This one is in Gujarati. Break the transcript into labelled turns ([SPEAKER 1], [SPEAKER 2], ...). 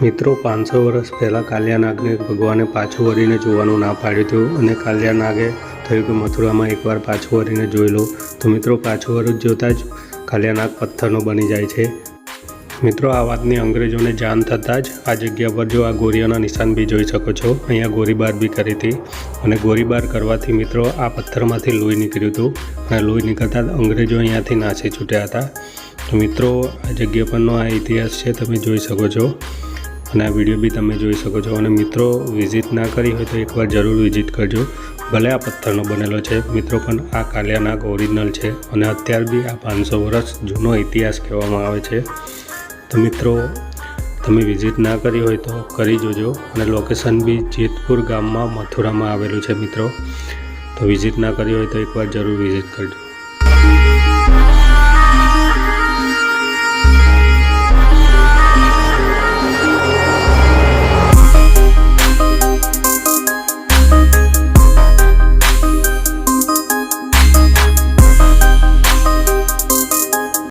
[SPEAKER 1] મિત્રો 500 વર્ષ પહેલાં કાલિયા નાગને ભગવાને પાછું વળીને જોવાનું ના પાડ્યું હતું અને કાલિયા નાગે થયું કે મથુરામાં એકવાર પાછું વળીને જોઈ લો. તો મિત્રો પાછું વળું જોતાં જ કાલિયા નાગ પથ્થરનો બની જાય છે. મિત્રો આ વાતની અંગ્રેજોને જાણ થતાં જ આ જગ્યા પર જો આ ગોળીઓના નિશાન બી જોઈ શકો છો. અહીંયા ગોળીબાર બી કરી હતી અને ગોળીબાર કરવાથી મિત્રો આ પથ્થરમાંથી લોહી નીકળ્યું હતું અને લોહી નીકળતા અંગ્રેજો અહીંયાથી નાસી છૂટ્યા હતા. તો મિત્રો આ જગ્યા પરનો આ ઇતિહાસ છે, તમે જોઈ શકો છો અને આ વિડીયો બી તમે જોઈ શકો છો. અને મિત્રો વિઝિટ ના કરી હોય તો એકવાર જરૂર વિઝિટ કરજો. ભલે આ પથ્થરનો બનેલો છે મિત્રો, પણ આ કાલિયા નાગ ઓરિજિનલ છે અને અત્યારે બી આ 500 વર્ષ જૂનો ઇતિહાસ કહેવામાં આવે છે. તો મિત્રો તમે વિઝિટ ના કરી હોય તો કરી જોજો. અને લોકેશન બી જેતપુર ગામમાં મથુરામાં આવેલું છે મિત્રો. તો વિઝિટ ના કરી હોય તો એકવાર જરૂર વિઝિટ કરજો.